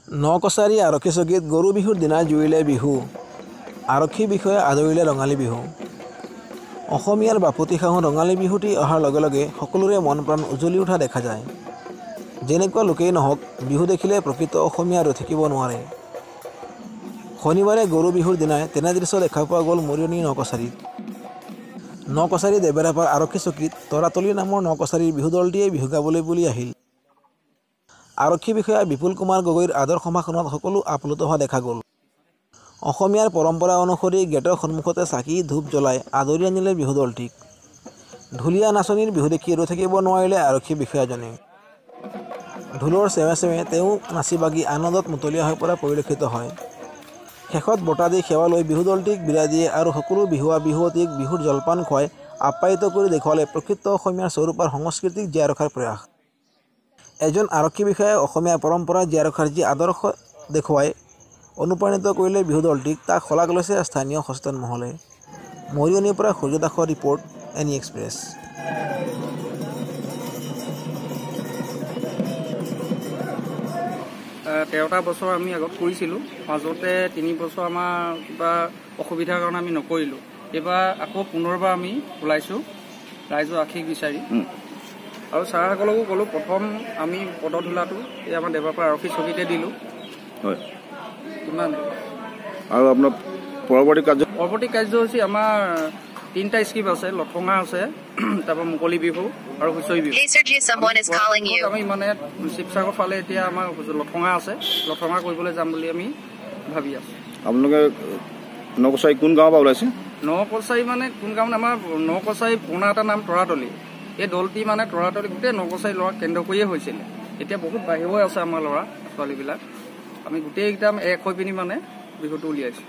নকছাৰী আৰক্ষী চকীত গৰু বিহুৰ দিনা জুৰিলে বিহু। আৰক্ষী বিষয়া আদৰিলে ৰঙালী বিহু। অসমীয়াৰ বাপতিসাহোন ৰঙালী বিহুটি অহাৰ লগে লগে সকলোৰে মন প্ৰাণ উজ্বলি উঠা দেখা যায়। যেনেকুৱা লোকেই নহওক বিহু দেখিলে প্ৰকৃত অসমীয়া ৰৈ থাকিব নোৱাৰে। শনিবাৰে গৰু বিহুৰ দিনাই তেনে দৃশ্য দেখা পোৱা গ'ল মৰিয়নি নকছাৰীত। নকছাৰী দেবেৰাপাৰ আৰক্ষী চকীত তৰাতলী নামৰ নকছাৰীৰ বিহু দলটিয়ে বিহু গাবলৈ বুলি আহিল। আৰক্ষী বিষয়া বিপুল কুমাৰ গগৈৰ আদৰ সম্ভাষণত সকলো আপ্লুত হোৱা দেখা গ'ল। অসমীয়াৰ পৰম্পৰা অনুসৰি গেটৰ সন্মুখতে চাকি ধূপ জ্বলাই আদৰি আনিলে বিহু দলটিক। ঢুলীয়া নাচনীৰ বিহু দেখি ৰৈ থাকিব নোৱাৰিলে আৰক্ষী বিষয়াজনে। ঢোলৰ চেৱে চেৱে তেওঁ নাচি বাগি আনন্দত মতলীয়া হৈ পৰা পৰিলক্ষিত হয়। শেষত বঁটা দি সেৱা লৈ বিহু দলটিক বিদায় দিয়ে আৰু সকলো বিহুৱা বিহুৱতীক বিহুৰ জলপান খুৱাই আপ্যায়িত কৰি দেখুৱালে প্ৰকৃত অসমীয়াৰ স্বৰূপ আৰু সংস্কৃতিক জীয়াই ৰখাৰ প্ৰয়াস। এজন আৰক্ষী বিষয়াই অসমীয়া পৰম্পৰা জীয়াই ৰখাৰ যি আদৰ্শ দেখুৱাই অনুপ্ৰাণিত কৰিলে বিহু দলটিক, তাক শলাগ লৈছে স্থানীয় সচেতন মহলে। মৰিয়নিৰ পৰা সূৰ্য দাসৰ ৰিপৰ্ট, এনি এক্সপ্ৰেছ। 13টা বছৰ আমি আগত কৰিছিলোঁ, মাজতে 3 বছৰ আমাৰ কিবা অসুবিধাৰ কাৰণে আমি নকৰিলোঁ। এইবাৰ আকৌ পুনৰবাৰ আমি ওলাইছোঁ ৰাইজৰ আশীষ বিচাৰি। আৰু ছাৰসকলকো ক'লোঁ, প্ৰথম আমি পদধূলাটো এই আমাৰ দেৱাপাৰা আৰক্ষী চকীতে দিলোঁ। হয়, কিমান আৰু আপোনাৰ পৰৱৰ্তী কাৰ্যসূচী আমাৰ 3টা স্কিপ আছে। লঠঙা আছে, তাৰপৰা মুকলি বিহু আৰু হুঁচৰি বিহু। আমি মানে শিৱসাগৰ ফালে এতিয়া আমাৰ লঠঙা আছে, লঠঙা কৰিবলৈ যাম বুলি আমি ভাবি আছোঁ। আপোনালোকে নকছাৰী কোন গাঁৱৰ পৰা ওলাইছে? নকছাৰী মানে কোন গাঁও? আমাৰ নকছাৰী পুৰণা এটা নাম তৰাতলী। এই দলটি মানে তৰাতলী গোটেই নকছাৰী ল'ৰা কেন্দ্ৰ কৰিয়ে হৈছিলে। এতিয়া বহুত বাহিৰেও আছে আমাৰ ল'ৰা ছোৱালীবিলাক। আমি গোটেইকেইটা এক হৈ পিনি মানে বিহুটো উলিয়াইছোঁ।